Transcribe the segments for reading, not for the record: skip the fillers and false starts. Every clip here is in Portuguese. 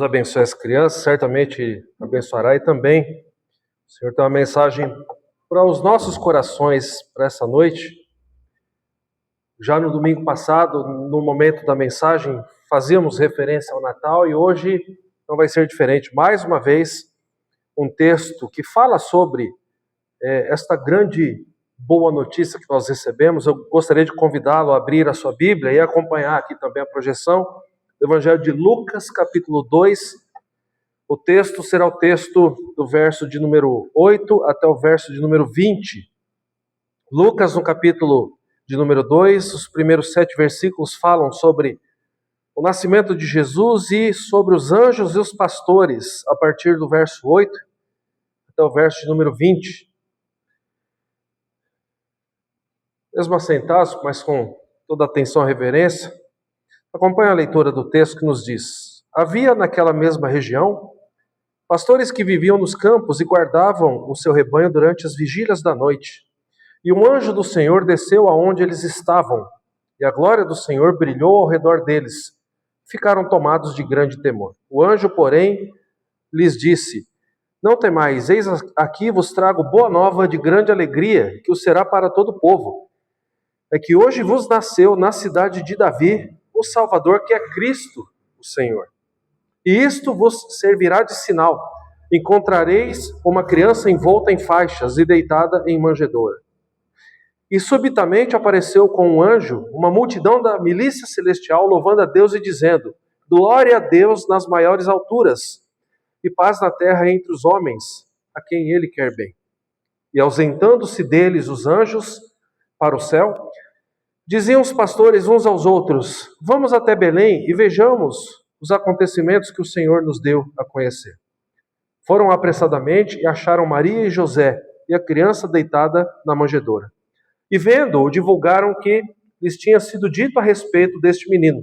Abençoe as crianças, certamente abençoará e também o Senhor tem uma mensagem para os nossos corações para essa noite. Já no domingo passado, no momento da mensagem, fazíamos referência ao Natal e hoje não vai ser diferente. Mais uma vez, um texto que fala sobre esta grande boa notícia que nós recebemos. Eu gostaria de convidá-lo a abrir a sua Bíblia e acompanhar aqui também a projeção do Evangelho de Lucas, capítulo 2. O texto será o texto do verso de número 8 até o verso de número 20. Lucas, no capítulo de número 2, os primeiros 7 versículos falam sobre o nascimento de Jesus e sobre os anjos e os pastores, a partir do verso 8 até o verso de número 20. Mesmo assentados, mas com toda atenção e reverência, acompanhe a leitura do texto que nos diz: havia naquela mesma região pastores que viviam nos campos e guardavam o seu rebanho durante as vigílias da noite. E um anjo do Senhor desceu aonde eles estavam, e a glória do Senhor brilhou ao redor deles. Ficaram tomados de grande temor. O anjo, porém, lhes disse: não temais, eis aqui vos trago boa nova de grande alegria, que o será para todo o povo. É que hoje vos nasceu na cidade de Davi o Salvador, que é Cristo, o Senhor. E isto vos servirá de sinal: encontrareis uma criança envolta em faixas e deitada em manjedoura. E subitamente apareceu com um anjo uma multidão da milícia celestial, louvando a Deus e dizendo: glória a Deus nas maiores alturas, e paz na terra entre os homens, a quem Ele quer bem. E ausentando-se deles os anjos para o céu, diziam os pastores uns aos outros: vamos até Belém e vejamos os acontecimentos que o Senhor nos deu a conhecer. Foram apressadamente e acharam Maria e José e a criança deitada na manjedoura. E vendo-o, divulgaram que lhes tinha sido dito a respeito deste menino.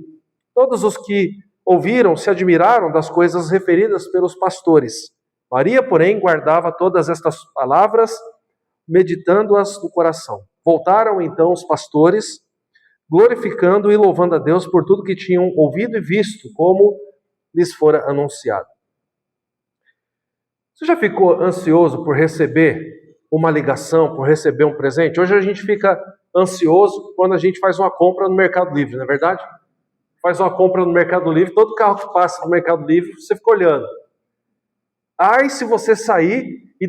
Todos os que ouviram se admiraram das coisas referidas pelos pastores. Maria, porém, guardava todas estas palavras, meditando-as no coração. Voltaram então os pastores, glorificando e louvando a Deus por tudo que tinham ouvido e visto, como lhes fora anunciado. Você já ficou ansioso por receber uma ligação, por receber um presente? Hoje a gente fica ansioso quando a gente faz uma compra no Mercado Livre, não é verdade? Faz uma compra no Mercado Livre, todo carro que passa no Mercado Livre, você fica olhando. Aí se você sair e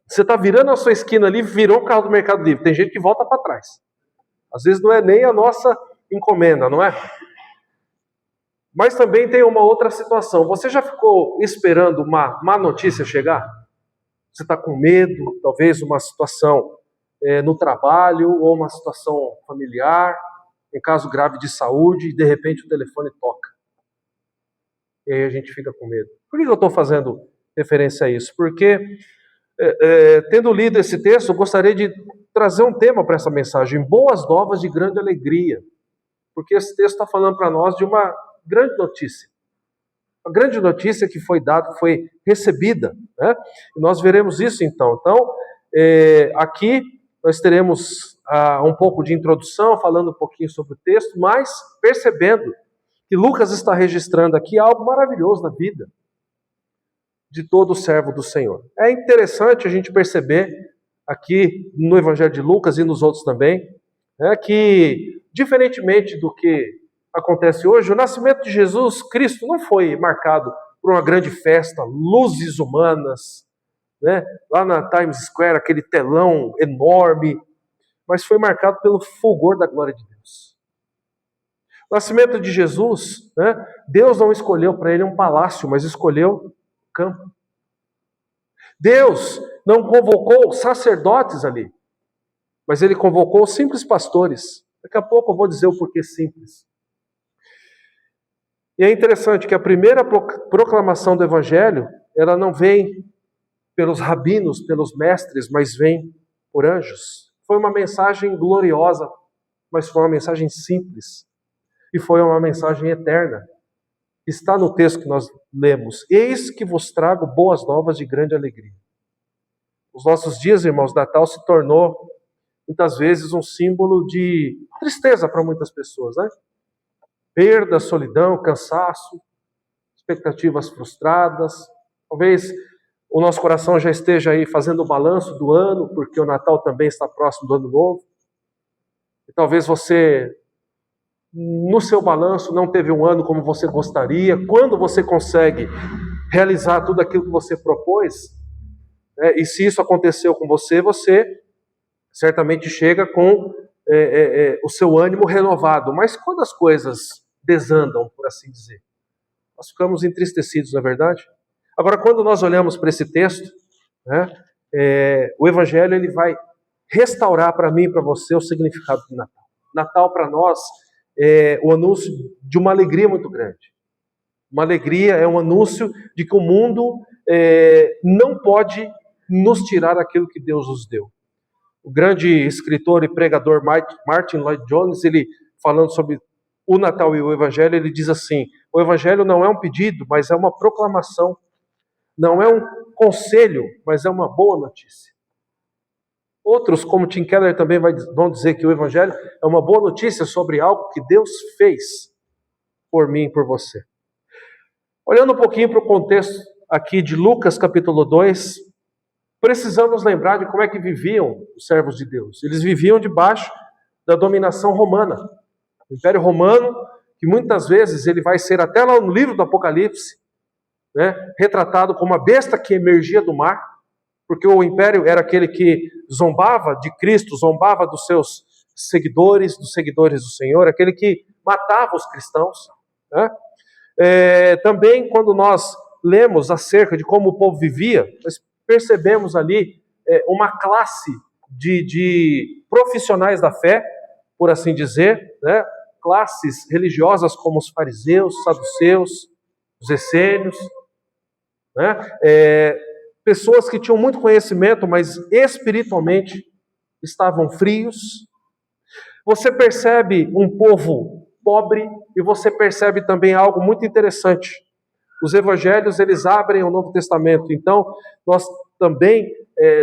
você está virando a sua esquina ali, virou o carro do Mercado Livre, tem gente que volta para trás. Às vezes não é nem a nossa encomenda, não é? Mas também tem uma outra situação. Você já ficou esperando uma má notícia chegar? Você está com medo, talvez uma situação no trabalho ou uma situação familiar, em caso grave de saúde, e de repente o telefone toca. E aí a gente fica com medo. Por que eu estou fazendo referência a isso? Porque, tendo lido esse texto, eu gostaria de trazer um tema para essa mensagem: boas novas de grande alegria. Porque esse texto está falando para nós de uma grande notícia. A grande notícia que foi dada, foi recebida, né? E nós veremos isso então. Então, aqui nós teremos um pouco de introdução, falando um pouquinho sobre o texto, mas percebendo que Lucas está registrando aqui algo maravilhoso na vida de todo servo do Senhor. É interessante a gente perceber aqui no Evangelho de Lucas e nos outros também, que, diferentemente do que acontece hoje, o nascimento de Jesus Cristo não foi marcado por uma grande festa, luzes humanas, né? Lá na Times Square, aquele telão enorme, mas foi marcado pelo fulgor da glória de Deus. O nascimento de Jesus, né? Deus não escolheu para ele um palácio, mas escolheu um campo. Deus não convocou sacerdotes ali, mas ele convocou simples pastores. Daqui a pouco eu vou dizer o porquê simples. E é interessante que a primeira proclamação do Evangelho, ela não vem pelos rabinos, pelos mestres, mas vem por anjos. Foi uma mensagem gloriosa, mas foi uma mensagem simples. E foi uma mensagem eterna. Está no texto que nós lemos: eis que vos trago boas novas de grande alegria. Os nossos dias, irmãos, Natal se tornou muitas vezes um símbolo de tristeza para muitas pessoas, né? Perda, solidão, cansaço. expectativas frustradas, talvez o nosso coração já esteja aí fazendo o balanço do ano, porque o Natal também está próximo do Ano Novo. E talvez você, no seu balanço, não teve um ano como você gostaria. Quando você consegue realizar tudo aquilo que você propôs, né, e se isso aconteceu com você, você certamente chega com o seu ânimo renovado. Mas quando as coisas desandam, por assim dizer, nós ficamos entristecidos, não é verdade? Agora, quando nós olhamos para esse texto, né, o Evangelho ele vai restaurar para mim e para você o significado do Natal. Natal para nós é o anúncio de uma alegria muito grande. Uma alegria é um anúncio de que o mundo não pode nos tirar aquilo que Deus nos deu. O grande escritor e pregador Martin Lloyd-Jones, ele falando sobre o Natal e o Evangelho, ele diz assim: o Evangelho não é um pedido, mas é uma proclamação. Não é um conselho, mas é uma boa notícia. Outros, como Tim Keller, também vão dizer que o Evangelho é uma boa notícia sobre algo que Deus fez por mim e por você. Olhando um pouquinho para o contexto aqui de Lucas capítulo 2, precisamos lembrar de como é que viviam os servos de Deus. Eles viviam debaixo da dominação romana. O Império Romano, que muitas vezes ele vai ser até lá no livro do Apocalipse, né, retratado como uma besta que emergia do mar, porque o império era aquele que zombava de Cristo, zombava dos seus seguidores, dos seguidores do Senhor, aquele que matava os cristãos. Né? Também quando nós lemos acerca de como o povo vivia, nós percebemos ali uma classe de profissionais da fé, por assim dizer, né? Classes religiosas como os fariseus, saduceus, os essênios, né? Pessoas que tinham muito conhecimento, mas espiritualmente estavam frios. Você percebe um povo pobre e você percebe também algo muito interessante. Os evangelhos, eles abrem o Novo Testamento. Então, nós também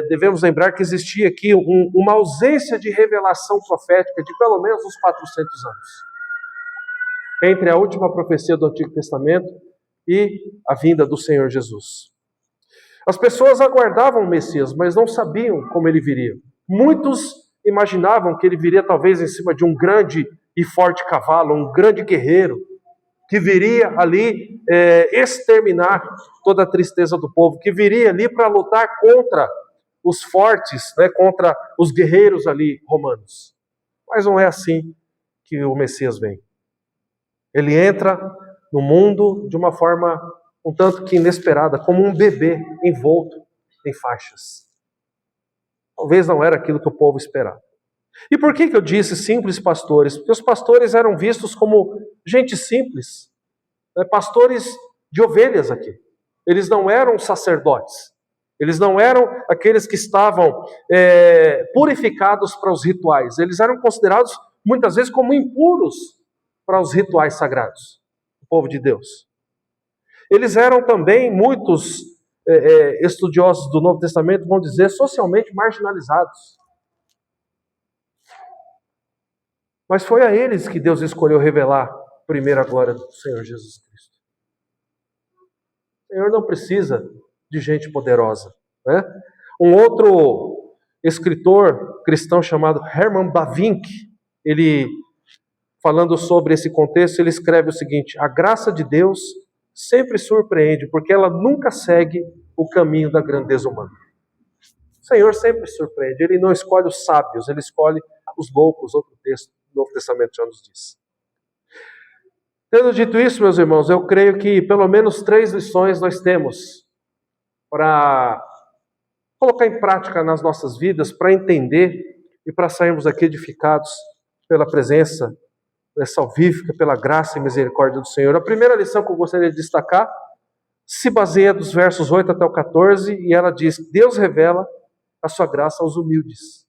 devemos lembrar que existia aqui uma ausência de revelação profética de pelo menos uns 400 anos. Entre a última profecia do Antigo Testamento e a vinda do Senhor Jesus. As pessoas aguardavam o Messias, mas não sabiam como ele viria. Muitos imaginavam que ele viria talvez em cima de um grande e forte cavalo, um grande guerreiro, que viria ali exterminar toda a tristeza do povo, que viria ali para lutar contra os fortes, né, contra os guerreiros ali romanos. Mas não é assim que o Messias vem. Ele entra no mundo de uma forma um tanto que inesperada, como um bebê envolto em faixas. Talvez não era aquilo que o povo esperava. E por que eu disse simples pastores? Porque os pastores eram vistos como gente simples, né? Pastores de ovelhas aqui. Eles não eram sacerdotes. Eles não eram aqueles que estavam purificados para os rituais. Eles eram considerados muitas vezes como impuros para os rituais sagrados, o povo de Deus. Eles eram também, muitos estudiosos do Novo Testamento vão dizer, socialmente marginalizados. Mas foi a eles que Deus escolheu revelar primeiro a glória do Senhor Jesus Cristo. O Senhor não precisa de gente poderosa. Né? Um outro escritor cristão chamado Herman Bavinck, ele, falando sobre esse contexto, ele escreve o seguinte: a graça de Deus sempre surpreende, porque ela nunca segue o caminho da grandeza humana. O Senhor sempre surpreende, Ele não escolhe os sábios, Ele escolhe os loucos, outro texto do Novo Testamento já nos diz. Tendo dito isso, meus irmãos, eu creio que pelo menos 3 lições nós temos para colocar em prática nas nossas vidas, para entender e para sairmos aqui edificados pela presença salvífica, pela graça e misericórdia do Senhor. A primeira lição que eu gostaria de destacar se baseia dos versos 8 até o 14, e ela diz: Deus revela a sua graça aos humildes.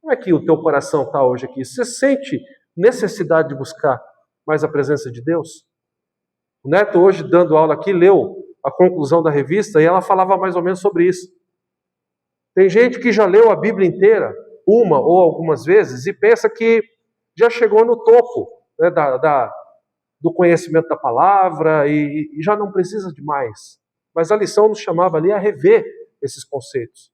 Como é que o teu coração está hoje aqui? Você sente necessidade de buscar mais a presença de Deus? O Neto, hoje, dando aula aqui, leu a conclusão da revista e ela falava mais ou menos sobre isso. Tem gente que já leu a Bíblia inteira, uma ou algumas vezes, e pensa que já chegou no topo, né, do conhecimento da palavra e já não precisa de mais. Mas a lição nos chamava ali a rever esses conceitos,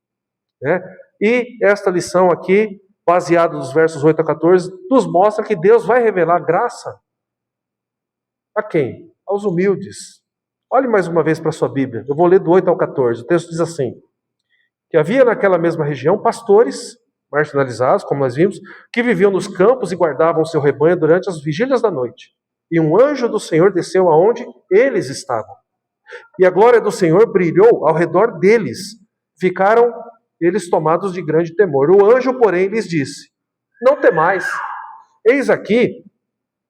né? E esta lição aqui, baseada nos versos 8 a 14, nos mostra que Deus vai revelar graça a quem? Aos humildes. Olhe mais uma vez para a sua Bíblia. Eu vou ler do 8 ao 14. O texto diz assim: que havia naquela mesma região pastores marginalizados, como nós vimos, que viviam nos campos e guardavam seu rebanho durante as vigílias da noite. E um anjo do Senhor desceu aonde eles estavam. E a glória do Senhor brilhou ao redor deles. Ficaram eles tomados de grande temor. O anjo, porém, lhes disse: não temais, eis aqui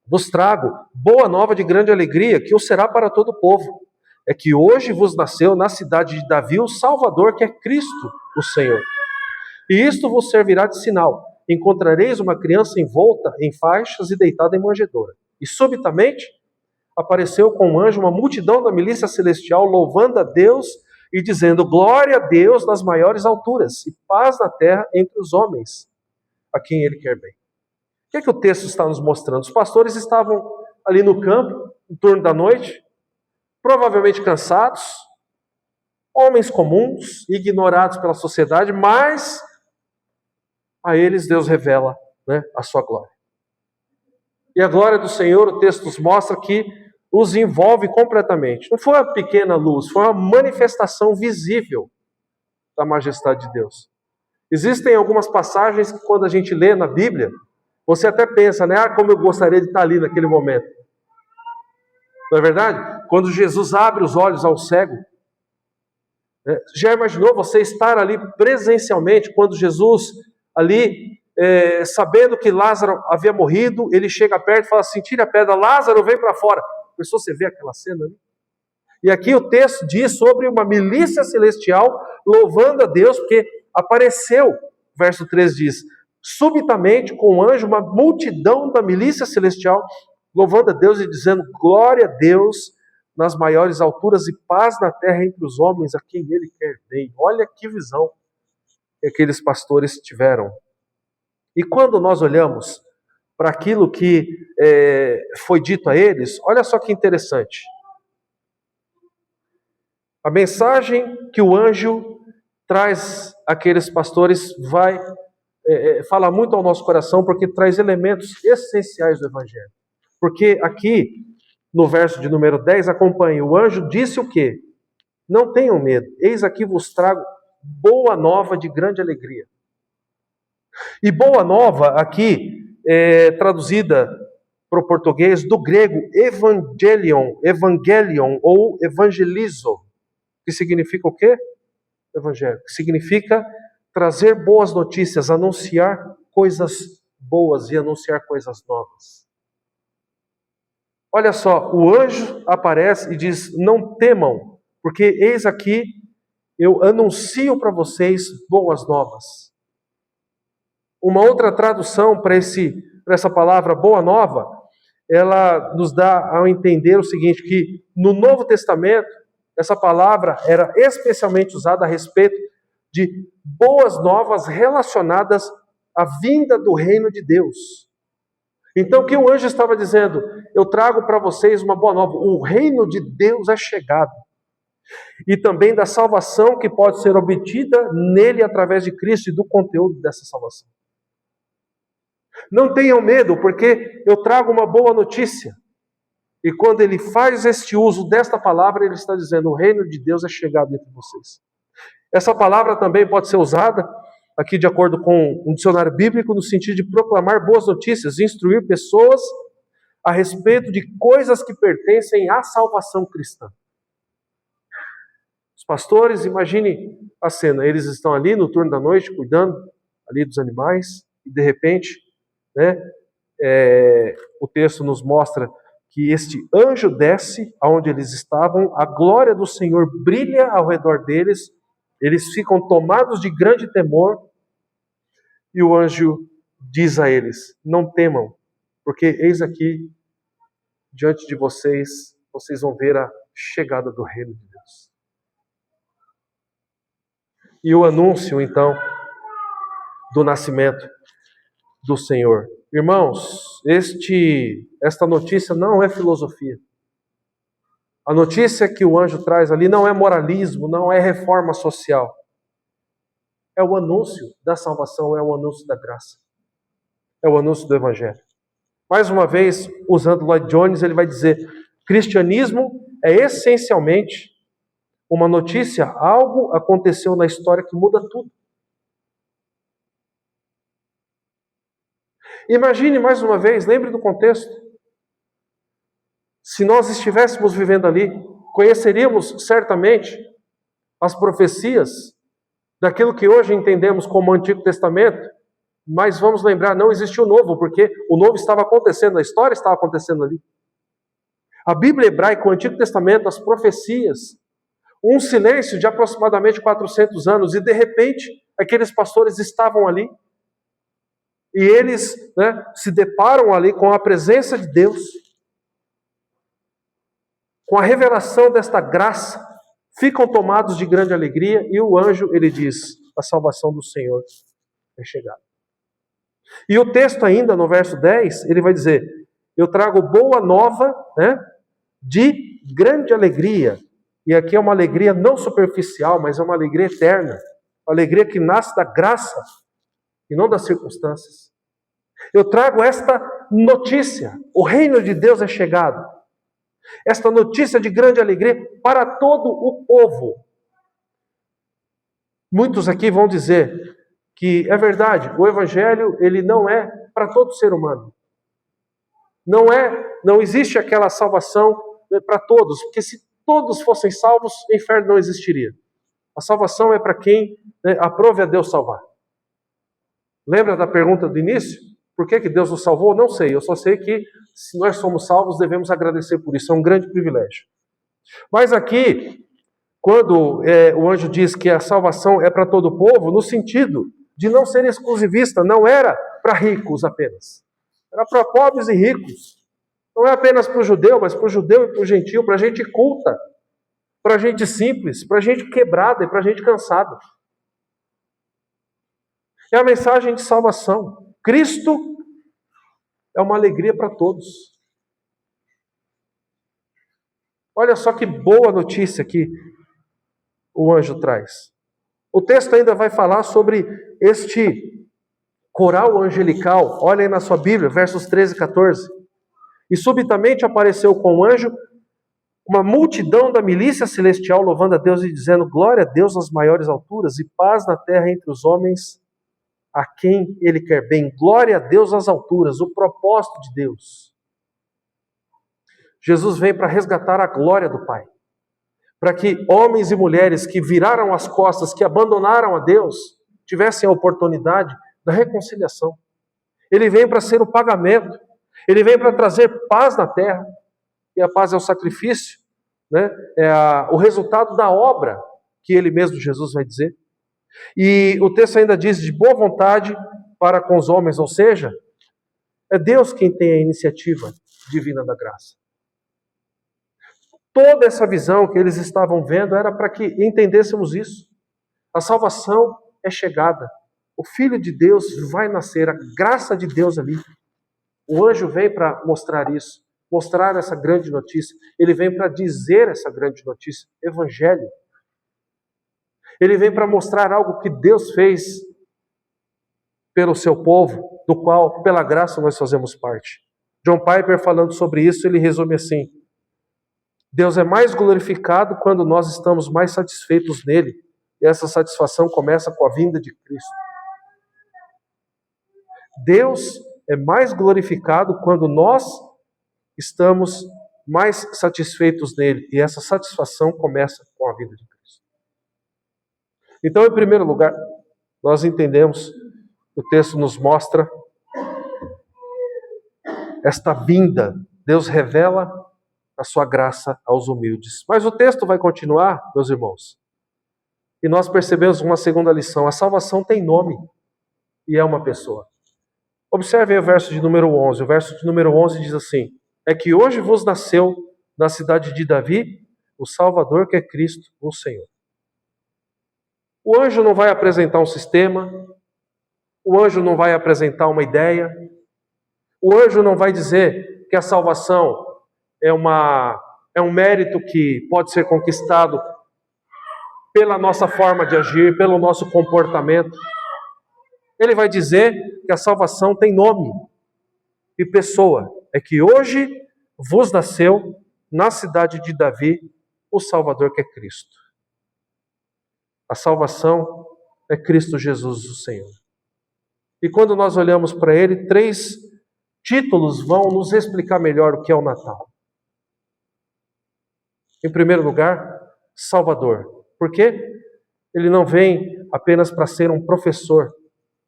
vos trago boa nova de grande alegria, que o será para todo o povo. É que hoje vos nasceu na cidade de Davi o Salvador, que é Cristo, o Senhor. E isto vos servirá de sinal: encontrareis uma criança envolta em faixas e deitada em manjedoura. E subitamente apareceu com um anjo uma multidão da milícia celestial, louvando a Deus e dizendo: glória a Deus nas maiores alturas, e paz na terra entre os homens, a quem Ele quer bem. O que é que o texto está nos mostrando? Os pastores estavam ali no campo, em torno da noite, provavelmente cansados, homens comuns, ignorados pela sociedade, mas a eles Deus revela, né, a sua glória. E a glória do Senhor, o texto nos mostra que os envolve completamente. Não foi uma pequena luz, foi uma manifestação visível da majestade de Deus. Existem algumas passagens que quando a gente lê na Bíblia, você até pensa, né? Ah, como eu gostaria de estar ali naquele momento. Não é verdade? Quando Jesus abre os olhos ao cego, né? Já imaginou você estar ali presencialmente, quando Jesus ali, sabendo que Lázaro havia morrido, ele chega perto e fala assim: tire a pedra, Lázaro, vem para fora. Pessoal, você vê aquela cena ali? E aqui o texto diz sobre uma milícia celestial louvando a Deus, porque apareceu, verso 3 diz: subitamente com um anjo, uma multidão da milícia celestial louvando a Deus e dizendo: glória a Deus nas maiores alturas e paz na terra entre os homens a quem Ele quer bem. Olha que visão que aqueles pastores tiveram. E quando nós olhamos para aquilo que foi dito a eles, olha só que interessante. A mensagem que o anjo traz àqueles pastores vai falar muito ao nosso coração, porque traz elementos essenciais do Evangelho. Porque aqui, no verso de número 10, acompanhe, o anjo disse o quê? Não tenham medo, eis aqui vos trago boa nova de grande alegria. E boa nova aqui é traduzida para o português do grego evangelion ou evangelizo, que significa o quê? Evangelho, que significa trazer boas notícias, anunciar coisas boas e anunciar coisas novas. Olha só, o anjo aparece e diz: não temam, porque eis aqui eu anuncio para vocês boas novas. Uma outra tradução para essa palavra boa nova, ela nos dá a entender o seguinte, que no Novo Testamento, essa palavra era especialmente usada a respeito de boas novas relacionadas à vinda do reino de Deus. Então o que o anjo estava dizendo? Eu trago para vocês uma boa nova. O reino de Deus é chegado. E também da salvação que pode ser obtida nele através de Cristo e do conteúdo dessa salvação. Não tenham medo, porque eu trago uma boa notícia. E quando ele faz este uso desta palavra, ele está dizendo: o reino de Deus é chegado entre vocês. Essa palavra também pode ser usada, aqui de acordo com um dicionário bíblico, no sentido de proclamar boas notícias, instruir pessoas a respeito de coisas que pertencem à salvação cristã. Os pastores, imagine a cena, eles estão ali no turno da noite, cuidando ali dos animais, e de repente, né, o texto nos mostra que este anjo desce aonde eles estavam, a glória do Senhor brilha ao redor deles, eles ficam tomados de grande temor, e o anjo diz a eles: não temam, porque eis aqui, diante de vocês, vocês vão ver a chegada do reino de Deus. E o anúncio, então, do nascimento do Senhor. Irmãos, esta notícia não é filosofia. A notícia que o anjo traz ali não é moralismo, não é reforma social. É o anúncio da salvação, é o anúncio da graça. É o anúncio do Evangelho. Mais uma vez, usando Lloyd Jones, ele vai dizer: cristianismo é essencialmente uma notícia, algo aconteceu na história que muda tudo. Imagine mais uma vez, lembre do contexto. Se nós estivéssemos vivendo ali, conheceríamos certamente as profecias daquilo que hoje entendemos como Antigo Testamento, mas vamos lembrar, não existiu o Novo, porque o Novo estava acontecendo, a história estava acontecendo ali. A Bíblia hebraica, o Antigo Testamento, as profecias, um silêncio de aproximadamente 400 anos, e de repente, aqueles pastores estavam ali, e eles se deparam ali com a presença de Deus, com a revelação desta graça, ficam tomados de grande alegria, e o anjo, ele diz: a salvação do Senhor é chegada. E o texto ainda, no verso 10, ele vai dizer: eu trago boa nova, de grande alegria. E aqui é uma alegria não superficial, mas é uma alegria eterna. Uma alegria que nasce da graça e não das circunstâncias. Eu trago esta notícia: o reino de Deus é chegado. Esta notícia de grande alegria para todo o povo. Muitos aqui vão dizer que é verdade, o Evangelho ele não é para todo ser humano. Não existe aquela salvação para todos, porque se todos fossem salvos, o inferno não existiria. A salvação é para quem aprove a Deus salvar. Lembra da pergunta do início? Por que Deus nos salvou? Não sei, eu só sei que se nós somos salvos, devemos agradecer por isso, é um grande privilégio. Mas aqui, quando o anjo diz que a salvação é para todo o povo, no sentido de não ser exclusivista, não era para ricos apenas, era para pobres e ricos. Não é apenas para o judeu, mas para o judeu e para o gentil, para a gente culta, para a gente simples, para a gente quebrada e para a gente cansada. É a mensagem de salvação. Cristo é uma alegria para todos. Olha só que boa notícia que o anjo traz. O texto ainda vai falar sobre este coral angelical. Olha aí na sua Bíblia, versos 13 e 14. E subitamente apareceu com o anjo uma multidão da milícia celestial louvando a Deus e dizendo: glória a Deus nas maiores alturas e paz na terra entre os homens a quem Ele quer bem. Glória a Deus nas alturas, o propósito de Deus. Jesus vem para resgatar a glória do Pai. Para que homens e mulheres que viraram as costas, que abandonaram a Deus, tivessem a oportunidade da reconciliação. Ele vem para ser o pagamento. Ele vem para trazer paz na terra. E a paz é o sacrifício, o resultado da obra que Ele mesmo, Jesus, vai dizer. E o texto ainda diz de boa vontade para com os homens, ou seja, é Deus quem tem a iniciativa divina da graça. Toda essa visão que eles estavam vendo era para que entendêssemos isso. A salvação é chegada. O Filho de Deus vai nascer, a graça de Deus ali. O anjo vem para mostrar isso, mostrar essa grande notícia. Ele vem para dizer essa grande notícia, Evangelho. Ele vem para mostrar algo que Deus fez pelo seu povo, do qual, pela graça, nós fazemos parte. John Piper, falando sobre isso, ele resume assim: Deus é mais glorificado quando nós estamos mais satisfeitos nele. E essa satisfação começa com a vinda de Cristo. Deus é mais glorificado quando nós estamos mais satisfeitos nele. E essa satisfação começa com a vinda de Cristo. Então, em primeiro lugar, nós entendemos, o texto nos mostra esta vinda. Deus revela a sua graça aos humildes. Mas o texto vai continuar, meus irmãos. E nós percebemos uma segunda lição. A salvação tem nome e é uma pessoa. Observem o verso de número 11. O verso de número 11 diz assim: é que hoje vos nasceu na cidade de Davi o Salvador, que é Cristo, o Senhor. O anjo não vai apresentar um sistema, o anjo não vai apresentar uma ideia, O anjo não vai dizer que a salvação é um mérito que pode ser conquistado pela nossa forma de agir, pelo nosso comportamento. Ele vai dizer que a salvação tem nome e pessoa. É que hoje vos nasceu na cidade de Davi o Salvador, que é Cristo. A salvação é Cristo Jesus, o Senhor. E quando nós olhamos para Ele, 3 títulos vão nos explicar melhor o que é o Natal. Em primeiro lugar, Salvador. Por quê? Ele não vem apenas para ser um professor,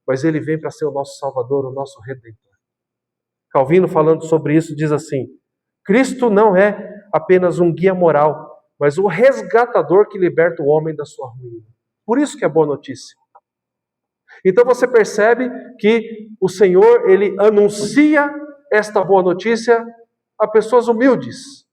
mas ele vem para ser o nosso Salvador, o nosso Redentor. Calvino, falando sobre isso, diz assim: Cristo não é apenas um guia moral, mas o resgatador que liberta o homem da sua ruína. Por isso que é boa notícia. Então você percebe que o Senhor, Ele anuncia esta boa notícia a pessoas humildes.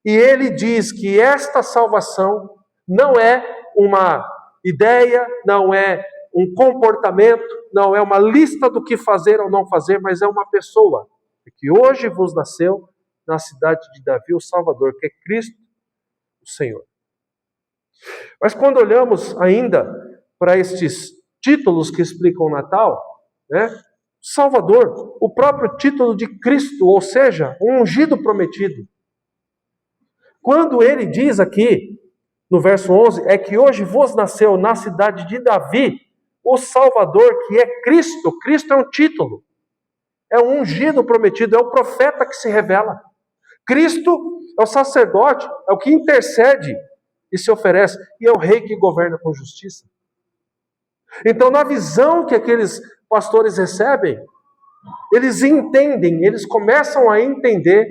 E Ele diz que esta salvação não é uma ideia, não é um comportamento, não é uma lista do que fazer ou não fazer, mas é uma pessoa. E que hoje vos nasceu na cidade de Davi o Salvador, que é Cristo, o Senhor. Mas quando olhamos ainda para estes títulos que explicam o Natal, Salvador, o próprio título de Cristo, ou seja, um ungido prometido. Quando ele diz aqui, no verso 11, é que hoje vos nasceu na cidade de Davi o Salvador, que é Cristo. Cristo é um título, é um ungido prometido, é o profeta que se revela. Cristo é o sacerdote, é o que intercede e se oferece, e é o rei que governa com justiça. Então, na visão que aqueles pastores recebem, eles entendem, eles começam a entender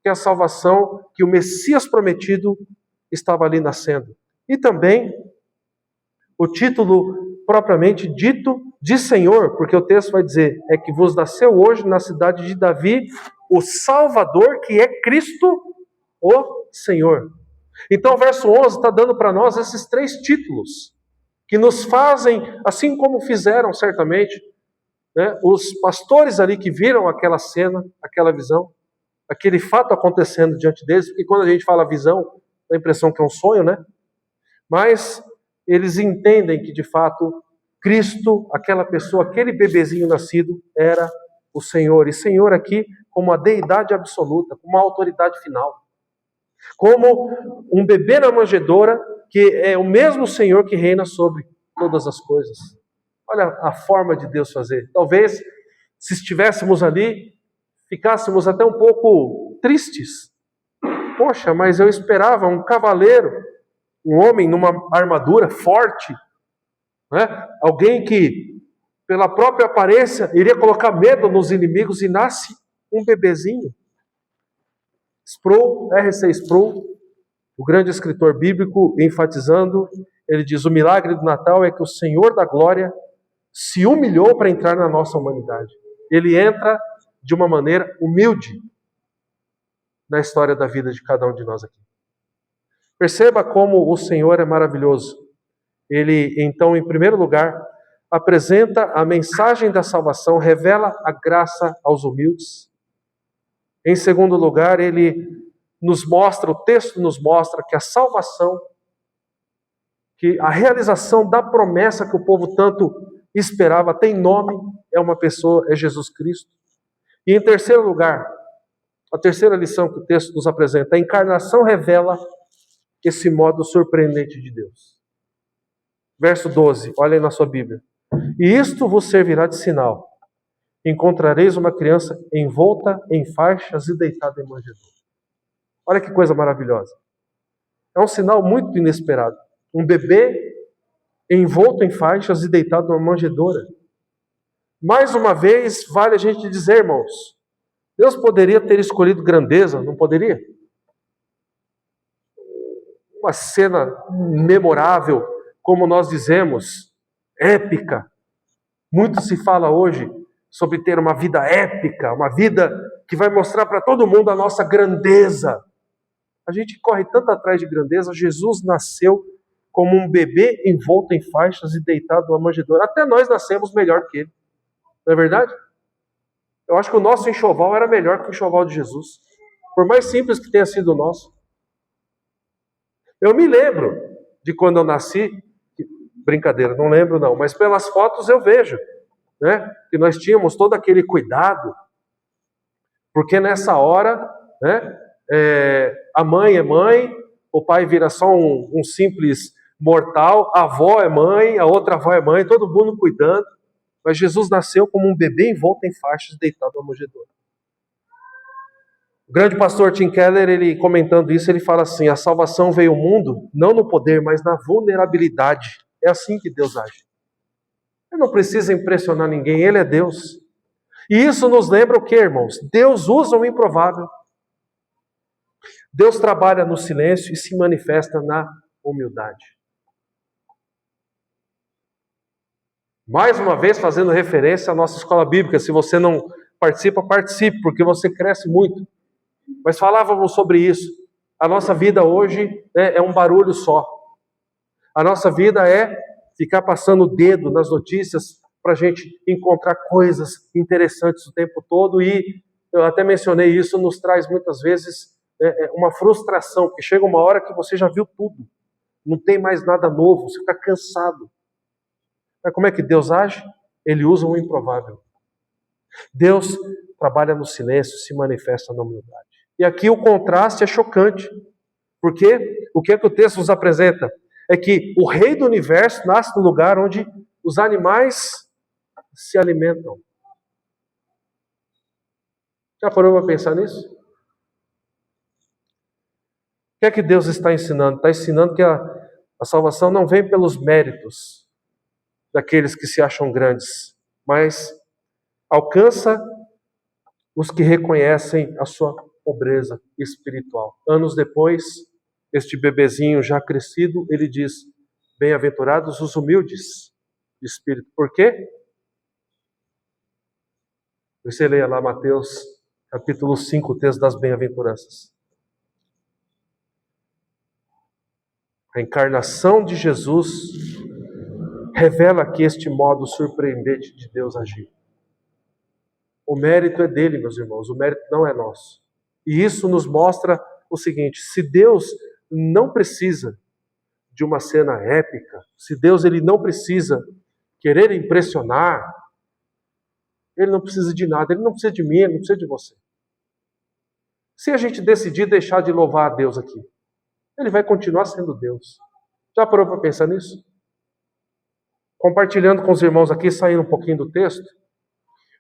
que a salvação, que o Messias prometido estava ali nascendo. E também o título propriamente dito de Senhor, porque o texto vai dizer, é que vos nasceu hoje na cidade de Davi o Salvador, que é Cristo, o Senhor. Então o verso 11 está dando para nós esses 3 títulos, que nos fazem, assim como fizeram certamente, os pastores ali que viram aquela cena, aquela visão, aquele fato acontecendo diante deles, porque quando a gente fala visão, dá a impressão que é um sonho, né? Mas eles entendem que de fato Cristo, aquela pessoa, aquele bebezinho nascido, era o Senhor. E Senhor aqui como a deidade absoluta, como a autoridade final. Como um bebê na manjedoura, que é o mesmo Senhor que reina sobre todas as coisas. Olha a forma de Deus fazer. Talvez, se estivéssemos ali, ficássemos até um pouco tristes. Poxa, mas eu esperava um cavaleiro, um homem numa armadura forte, alguém que, pela própria aparência, iria colocar medo nos inimigos, e nasce um bebezinho. Sproul, R.C. Sproul, o grande escritor bíblico, enfatizando, ele diz: o milagre do Natal é que o Senhor da glória se humilhou para entrar na nossa humanidade. Ele entra de uma maneira humilde na história da vida de cada um de nós aqui. Perceba como o Senhor é maravilhoso. Ele, então, em primeiro lugar, apresenta a mensagem da salvação, revela a graça aos humildes. Em segundo lugar, ele nos mostra, o texto nos mostra que a salvação, que a realização da promessa que o povo tanto esperava, tem nome, é uma pessoa, é Jesus Cristo. E em terceiro lugar, a terceira lição que o texto nos apresenta, a encarnação revela esse modo surpreendente de Deus. Verso 12, olha aí na sua Bíblia. E isto vos servirá de sinal. Encontrareis uma criança envolta em faixas e deitada em manjedoura. Olha que coisa maravilhosa. É um sinal muito inesperado. Um bebê envolto em faixas e deitado numa manjedoura. Mais uma vez, vale a gente dizer, irmãos, Deus poderia ter escolhido grandeza, não poderia? Uma cena memorável, como nós dizemos, épica. Muito se fala hoje sobre ter uma vida épica, uma vida que vai mostrar para todo mundo a nossa grandeza. A gente corre tanto atrás de grandeza. Jesus nasceu como um bebê envolto em faixas e deitado numa manjedoura. Até nós nascemos melhor que ele. Não é verdade? Eu acho que o nosso enxoval era melhor que o enxoval de Jesus. Por mais simples que tenha sido o nosso. Eu me lembro de quando eu nasci, brincadeira, não lembro não, mas pelas fotos eu vejo, né, que nós tínhamos todo aquele cuidado, porque nessa hora, né, a mãe é mãe, o pai vira só um simples mortal, a avó é mãe, a outra avó é mãe, todo mundo cuidando, mas Jesus nasceu como um bebê envolto em faixas, deitado na manjedoura. O grande pastor Tim Keller, ele comentando isso, ele fala assim: a salvação veio ao mundo não no poder, mas na vulnerabilidade. É assim que Deus age. Ele não precisa impressionar ninguém, Ele é Deus. E isso nos lembra o que, irmãos? Deus usa o improvável. Deus trabalha no silêncio e se manifesta na humildade. Mais uma vez, fazendo referência à nossa escola bíblica. Se você não participa, participe, porque você cresce muito. Mas falávamos sobre isso. A nossa vida hoje, né, é um barulho só. A nossa vida é ficar passando o dedo nas notícias para a gente encontrar coisas interessantes o tempo todo. E eu até mencionei isso, nos traz muitas vezes uma frustração, porque chega uma hora que você já viu tudo. Não tem mais nada novo, você fica cansado. Mas como é que Deus age? Ele usa o improvável. Deus trabalha no silêncio, se manifesta na humildade. E aqui o contraste é chocante, porque o que é que o texto nos apresenta? É que o rei do universo nasce no lugar onde os animais se alimentam. Já parou para pensar nisso? O que é que Deus está ensinando? Está ensinando que a salvação não vem pelos méritos daqueles que se acham grandes, mas alcança os que reconhecem a sua pobreza espiritual. Anos depois, este bebezinho já crescido, ele diz: bem-aventurados os humildes de espírito. Por quê? Você leia lá Mateus capítulo 5, o texto das bem-aventuranças. A encarnação de Jesus revela aqui este modo surpreendente de Deus agir. O mérito é dele, meus irmãos, o mérito não é nosso. E isso nos mostra o seguinte: se Deus não precisa de uma cena épica, se Deus ele não precisa querer impressionar, Ele não precisa de nada, Ele não precisa de mim, Ele não precisa de você. Se a gente decidir deixar de louvar a Deus aqui, Ele vai continuar sendo Deus. Já parou para pensar nisso? Compartilhando com os irmãos aqui, saindo um pouquinho do texto,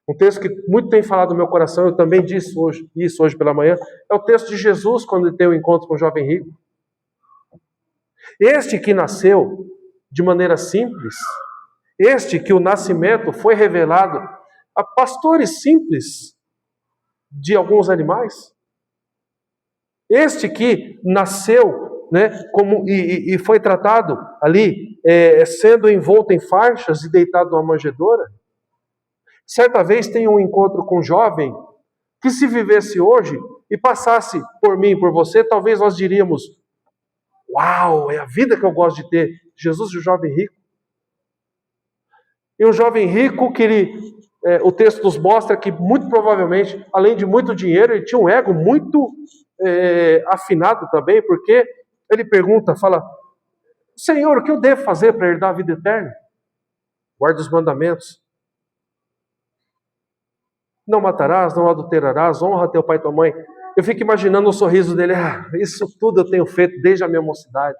um texto que muito tem falado no meu coração, eu também disse isso hoje pela manhã, é o texto de Jesus, quando ele tem o encontro com o jovem rico. Este que nasceu de maneira simples, este que o nascimento foi revelado a pastores simples de alguns animais, este que nasceu, né, e foi tratado ali, sendo envolto em faixas e deitado numa manjedoura, certa vez tem um encontro com um jovem que, se vivesse hoje e passasse por mim, por você, talvez nós diríamos: uau, é a vida que eu gosto de ter. Jesus e o jovem rico. E o jovem rico que o texto nos mostra que muito provavelmente, além de muito dinheiro, ele tinha um ego muito afinado também, porque ele pergunta, fala: Senhor, o que eu devo fazer para herdar a vida eterna? Guarda os mandamentos. Não matarás, não adulterarás, honra teu pai e tua mãe. Eu fico imaginando o sorriso dele: isso tudo eu tenho feito desde a minha mocidade.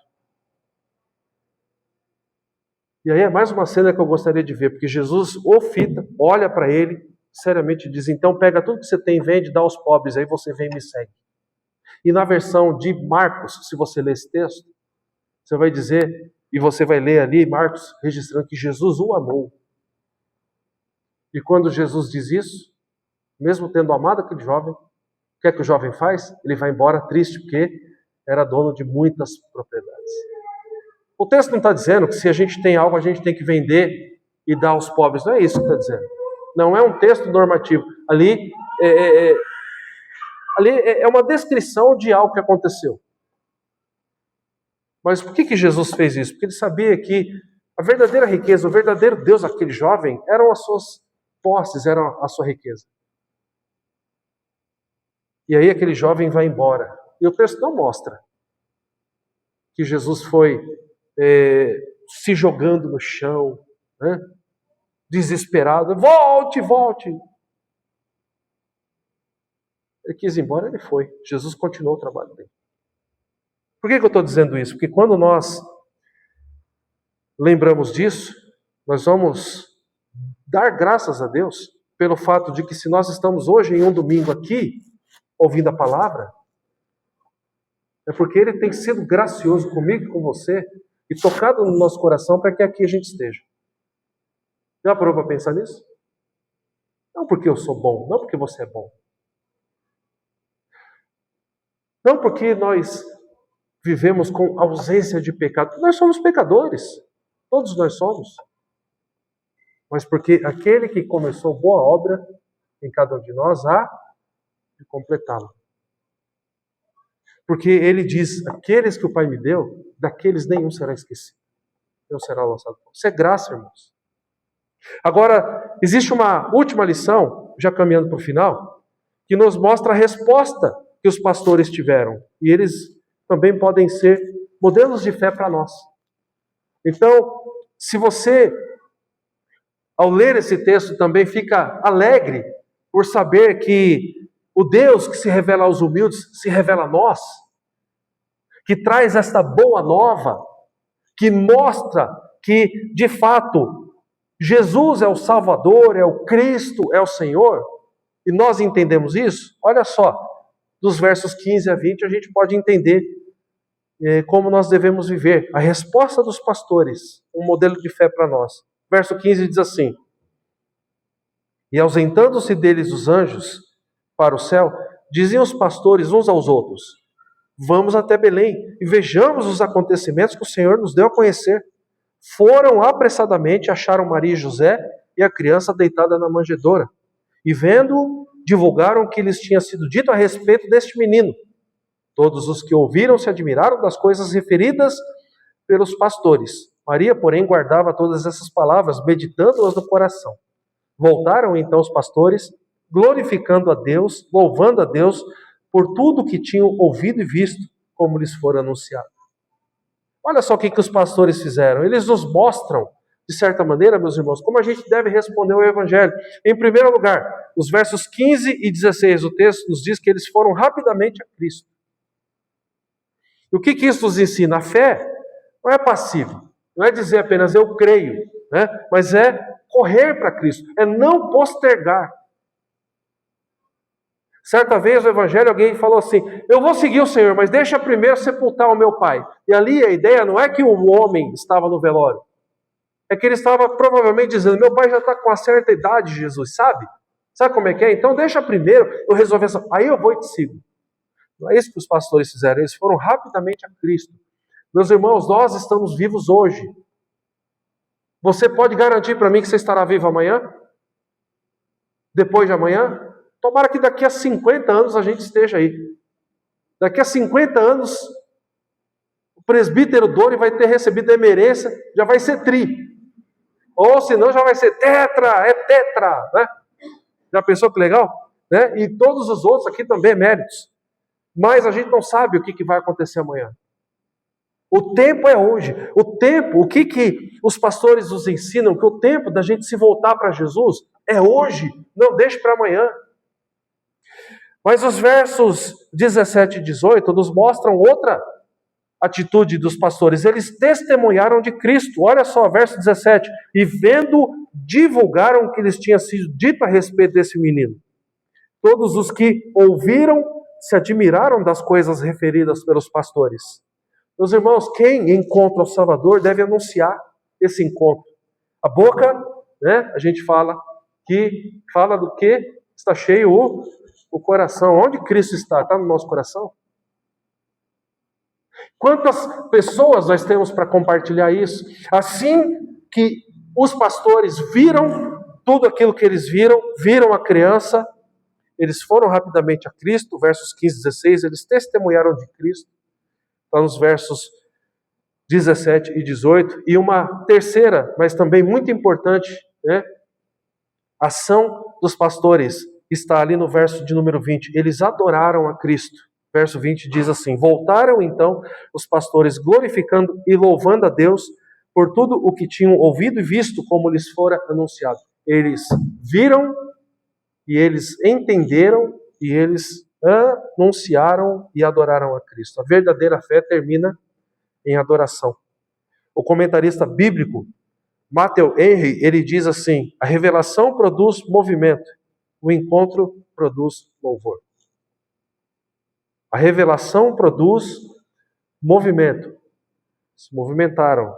E aí é mais uma cena que eu gostaria de ver, porque Jesus o fita, olha para ele, seriamente diz: então pega tudo que você tem, vende, dá aos pobres, aí você vem e me segue. E na versão de Marcos, se você ler esse texto, você vai dizer, e você vai ler ali, Marcos, registrando que Jesus o amou. E quando Jesus diz isso, mesmo tendo amado aquele jovem, o que é que o jovem faz? Ele vai embora triste, porque era dono de muitas propriedades. O texto não está dizendo que se a gente tem algo, a gente tem que vender e dar aos pobres. Não é isso que está dizendo. Não é um texto normativo. Ali é uma descrição de algo que aconteceu. Mas por que Jesus fez isso? Porque ele sabia que a verdadeira riqueza, o verdadeiro Deus daquele jovem eram as suas posses, eram a sua riqueza. E aí aquele jovem vai embora. E o texto não mostra que Jesus foi se jogando no chão, né? Desesperado. Volte, volte. Ele quis ir embora, ele foi. Jesus continuou o trabalho dele. Por que eu estou dizendo isso? Porque quando nós lembramos disso, nós vamos dar graças a Deus pelo fato de que se nós estamos hoje em um domingo aqui, ouvindo a palavra, é porque Ele tem sido gracioso comigo e com você e tocado no nosso coração para que aqui a gente esteja. Já parou para pensar nisso? Não porque eu sou bom, não porque você é bom. Não porque nós vivemos com ausência de pecado. Nós somos pecadores. Todos nós somos. Mas porque aquele que começou boa obra em cada um de nós há de completá-la. Porque ele diz, aqueles que o Pai me deu, daqueles nenhum será esquecido. Não será lançado. Isso é graça, irmãos. Agora, existe uma última lição, já caminhando para o final, que nos mostra a resposta que os pastores tiveram. E eles também podem ser modelos de fé para nós. Então, se você, ao ler esse texto, também fica alegre por saber que o Deus que se revela aos humildes se revela a nós, que traz esta boa nova, que mostra que, de fato, Jesus é o Salvador, é o Cristo, é o Senhor, e nós entendemos isso. Olha só, dos versos 15 a 20 a gente pode entender como nós devemos viver. A resposta dos pastores, um modelo de fé para nós. Verso 15 diz assim: E ausentando-se deles os anjos para o céu, diziam os pastores uns aos outros: Vamos até Belém e vejamos os acontecimentos que o Senhor nos deu a conhecer. Foram apressadamente, acharam Maria e José e a criança deitada na manjedoura. E vendo, divulgaram o que lhes tinha sido dito a respeito deste menino. Todos os que ouviram se admiraram das coisas referidas pelos pastores. Maria, porém, guardava todas essas palavras, meditando-as no coração. Voltaram então os pastores, glorificando a Deus, louvando a Deus por tudo que tinham ouvido e visto, como lhes fora anunciado. Olha só o que os pastores fizeram. Eles nos mostram, de certa maneira, meus irmãos, como a gente deve responder ao Evangelho. Em primeiro lugar, os versos 15 e 16 do texto nos diz que eles foram rapidamente a Cristo. E o que isso nos ensina? A fé não é passiva, não é dizer apenas eu creio, né? Mas é correr para Cristo, é não postergar. Certa vez no Evangelho alguém falou assim: eu vou seguir o Senhor, mas deixa primeiro sepultar o meu pai. E ali a ideia não é que o homem estava no velório, é que ele estava provavelmente dizendo: meu pai já está com uma certa idade, Jesus, sabe? Sabe como é que é? Então deixa primeiro eu resolver essa, aí eu vou e te sigo. Não é isso que os pastores fizeram, eles foram rapidamente a Cristo. Meus irmãos, nós estamos vivos hoje. Você pode garantir para mim que você estará vivo amanhã? Depois de amanhã? Tomara que daqui a 50 anos a gente esteja aí. Daqui a 50 anos, o presbítero Dori vai ter recebido a emerência, já vai ser tri. Ou senão já vai ser tetra, é tetra, né? Já pensou que legal? Né? E todos os outros aqui também eméritos. Mas a gente não sabe o que vai acontecer amanhã. O tempo é hoje. O tempo, o que os pastores nos ensinam? Que o tempo da gente se voltar para Jesus é hoje. Não deixe para amanhã. Mas os versos 17 e 18 nos mostram outra atitude dos pastores. Eles testemunharam de Cristo. Olha só, verso 17. E vendo, divulgaram o que lhes tinha sido dito a respeito desse menino. Todos os que ouviram se admiraram das coisas referidas pelos pastores. Meus irmãos, quem encontra o Salvador deve anunciar esse encontro. A boca, né, a gente fala do que está cheio o coração. Onde Cristo está? Está no nosso coração? Quantas pessoas nós temos para compartilhar isso? Assim que os pastores viram tudo aquilo que eles viram a criança, eles foram rapidamente a Cristo, versos 15 e 16, eles testemunharam de Cristo. Está nos versos 17 e 18. E uma terceira, mas também muito importante, né, ação dos pastores. está ali no verso de número 20. Eles adoraram a Cristo. Verso 20 diz assim: voltaram então os pastores glorificando e louvando a Deus por tudo o que tinham ouvido e visto como lhes fora anunciado. Eles viram e eles entenderam e eles anunciaram e adoraram a Cristo. A verdadeira fé termina em adoração. O comentarista bíblico Matthew Henry, ele diz assim: a revelação produz movimento, o encontro produz louvor. A revelação produz movimento. Se movimentaram.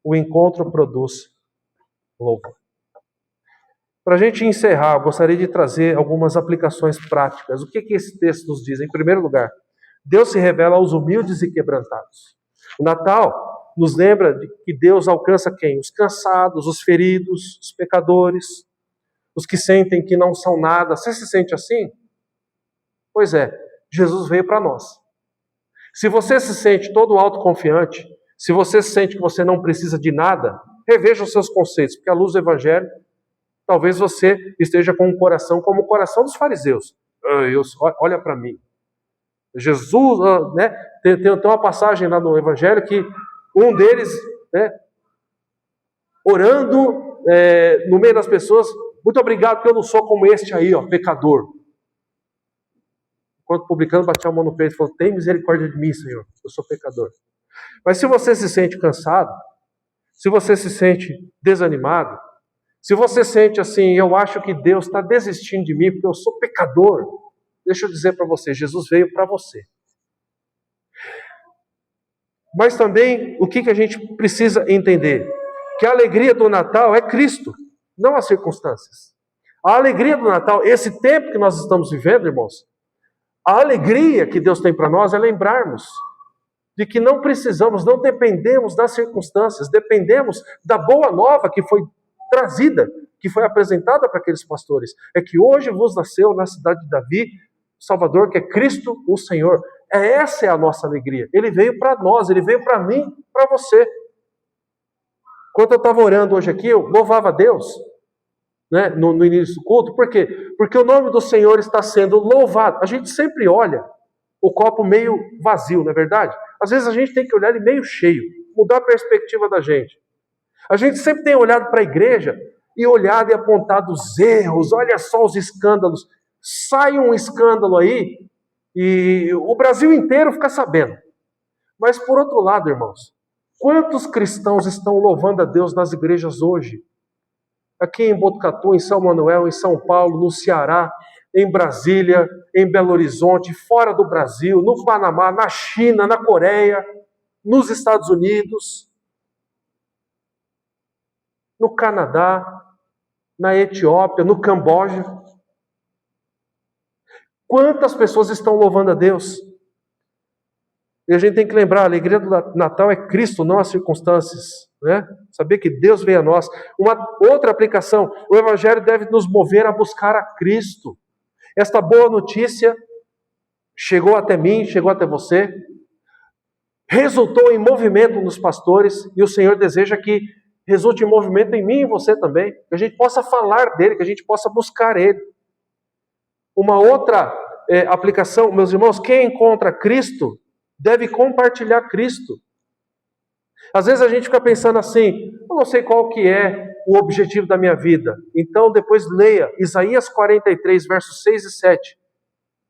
O encontro produz louvor. Para a gente encerrar, eu gostaria de trazer algumas aplicações práticas. O que esse texto nos diz? Em primeiro lugar, Deus se revela aos humildes e quebrantados. O Natal nos lembra de que Deus alcança quem? Os cansados, os feridos, os pecadores, os que sentem que não são nada. Você se sente assim? Pois é, Jesus veio para nós. Se você se sente todo autoconfiante, se você sente que você não precisa de nada, reveja os seus conceitos, porque à luz do Evangelho, talvez você esteja com um coração como o coração dos fariseus. Olha para mim. Jesus, né, tem uma passagem lá no Evangelho que um deles, né, orando no meio das pessoas, muito obrigado que eu não sou como este aí, pecador. Enquanto o publicano batia a mão no peito e falou: tem misericórdia de mim, Senhor, eu sou pecador. Mas se você se sente cansado, se você se sente desanimado, se você sente assim, eu acho que Deus está desistindo de mim porque eu sou pecador, deixa eu dizer para você, Jesus veio para você. Mas também, o que a gente precisa entender? Que a alegria do Natal é Cristo, não as circunstâncias. A alegria do Natal, esse tempo que nós estamos vivendo, irmãos, a alegria que Deus tem para nós é lembrarmos de que não precisamos, não dependemos das circunstâncias, dependemos da boa nova que foi trazida, que foi apresentada para aqueles pastores. É que hoje vos nasceu na cidade de Davi, Salvador, que é Cristo o Senhor. Essa é a nossa alegria. Ele veio para nós, ele veio para mim, para você. Quando eu estava orando hoje aqui, eu louvava a Deus, né, no início do culto. Por quê? Porque o nome do Senhor está sendo louvado. A gente sempre olha o copo meio vazio, não é verdade? Às vezes a gente tem que olhar ele meio cheio, mudar a perspectiva da gente. A gente sempre tem olhado para a igreja e olhado e apontado os erros, olha só os escândalos. Sai um escândalo aí e o Brasil inteiro fica sabendo. Mas por outro lado, irmãos, quantos cristãos estão louvando a Deus nas igrejas hoje? Aqui em Botucatu, em São Manuel, em São Paulo, no Ceará, em Brasília, em Belo Horizonte, fora do Brasil, no Panamá, na China, na Coreia, nos Estados Unidos, no Canadá, na Etiópia, no Camboja. Quantas pessoas estão louvando a Deus? E a gente tem que lembrar, a alegria do Natal é Cristo, não as circunstâncias. Né? Saber que Deus veio a nós. Uma outra aplicação, o Evangelho deve nos mover a buscar a Cristo. Esta boa notícia chegou até mim, chegou até você, resultou em movimento nos pastores, e o Senhor deseja que resulte em movimento em mim e você também, que a gente possa falar dele, que a gente possa buscar ele. Uma outra aplicação, meus irmãos, quem encontra Cristo deve compartilhar Cristo. Às vezes a gente fica pensando assim, eu não sei qual que é o objetivo da minha vida. Então depois leia Isaías 43, versos 6 e 7.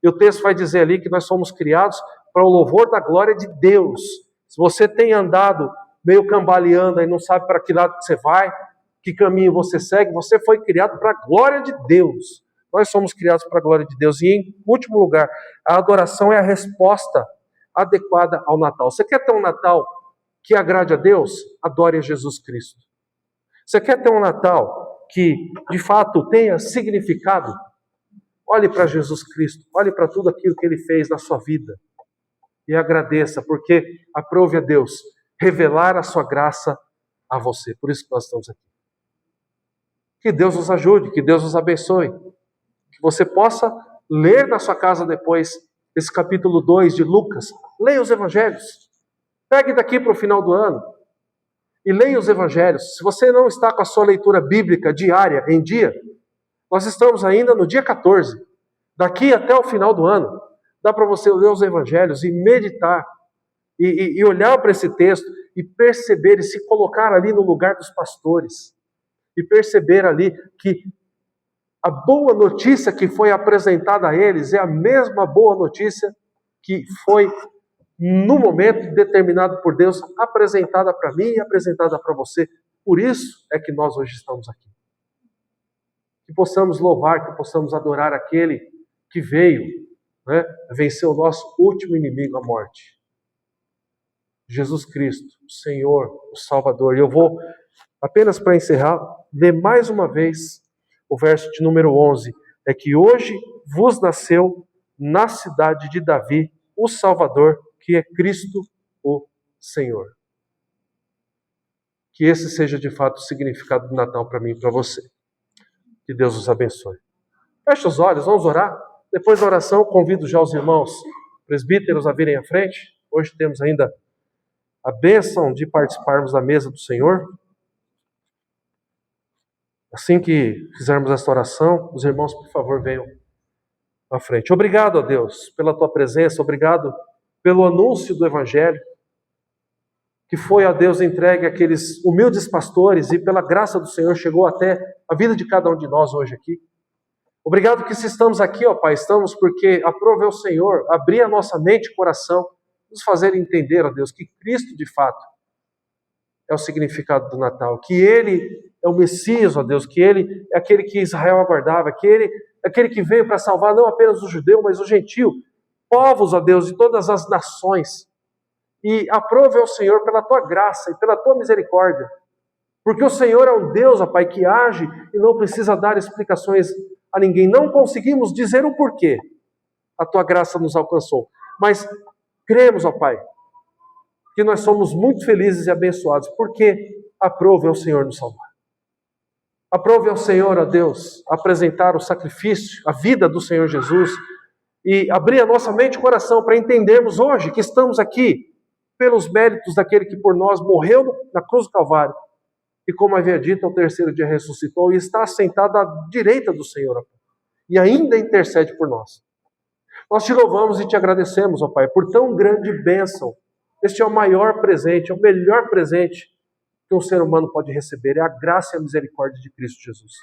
E o texto vai dizer ali que nós somos criados para o louvor da glória de Deus. Se você tem andado meio cambaleando e não sabe para que lado você vai, que caminho você segue, você foi criado para a glória de Deus. Nós somos criados para a glória de Deus. E em último lugar, a adoração é a resposta adequada ao Natal. Você quer ter um Natal que agrade a Deus? Adore a Jesus Cristo. Você quer ter um Natal que, de fato, tenha significado? Olhe para Jesus Cristo, olhe para tudo aquilo que Ele fez na sua vida e agradeça, porque aprove a Deus revelar a sua graça a você. Por isso que nós estamos aqui. Que Deus nos ajude, que Deus nos abençoe, que você possa ler na sua casa depois esse capítulo 2 de Lucas. Leia os evangelhos. Pegue daqui para o final do ano e leia os evangelhos. Se você não está com a sua leitura bíblica diária em dia, Nós estamos ainda no dia 14. Daqui até o final do ano, dá para você ler os evangelhos e meditar, e olhar para esse texto e perceber e se colocar ali no lugar dos pastores. E perceber ali que a boa notícia que foi apresentada a eles é a mesma boa notícia que foi, no momento determinado por Deus, apresentada para mim e apresentada para você. Por isso é que nós hoje estamos aqui. Que possamos louvar, que possamos adorar aquele que veio, né, vencer o nosso último inimigo, a morte. Jesus Cristo, o Senhor, o Salvador. E eu vou, apenas para encerrar, ler mais uma vez o verso de número 11. É que hoje vos nasceu na cidade de Davi o Salvador, que é Cristo o Senhor. Que esse seja de fato o significado do Natal para mim e para você. Que Deus os abençoe. Feche os olhos, vamos orar. Depois da oração, convido já os irmãos presbíteros a virem à frente. Hoje temos ainda a bênção de participarmos da mesa do Senhor. Assim que fizermos esta oração, os irmãos, por favor, venham à frente. Obrigado, ó Deus, pela tua presença. Obrigado pelo anúncio do Evangelho, que foi, ó Deus, entregue àqueles humildes pastores e pela graça do Senhor chegou até a vida de cada um de nós hoje aqui. Obrigado que se estamos aqui, ó Pai, estamos porque aprove o Senhor abrir a nossa mente e coração, nos fazer entender, ó Deus, que Cristo de fato é o significado do Natal, que Ele é o Messias, ó Deus, que Ele é aquele que Israel aguardava, que Ele é aquele que veio para salvar não apenas o judeu, mas o gentio, povos, ó Deus, de todas as nações. E aprove ao Senhor pela Tua graça e pela Tua misericórdia, porque o Senhor é um Deus, ó Pai, que age e não precisa dar explicações a ninguém. Não conseguimos dizer o porquê a Tua graça nos alcançou, mas cremos, ó Pai, que nós somos muito felizes e abençoados, porque aprove ao Senhor nos salvar. Aprove ao Senhor, ó Deus, apresentar o sacrifício, a vida do Senhor Jesus, e abrir a nossa mente e coração para entendermos hoje que estamos aqui pelos méritos daquele que por nós morreu na cruz do Calvário, e como havia dito, ao terceiro dia ressuscitou, e está assentado à direita do Senhor, ó Pai, e ainda intercede por nós. Nós te louvamos e te agradecemos, ó Pai, por tão grande bênção. Este é o maior presente, é o melhor presente que um ser humano pode receber, é a graça e a misericórdia de Cristo Jesus.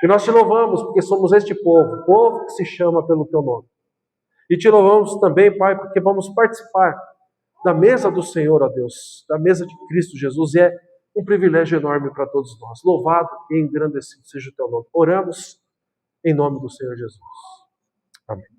E nós te louvamos porque somos este povo, povo que se chama pelo teu nome. E te louvamos também, Pai, porque vamos participar da mesa do Senhor, ó Deus, da mesa de Cristo Jesus, e é um privilégio enorme para todos nós. Louvado e engrandecido seja o teu nome. Oramos em nome do Senhor Jesus. Amém.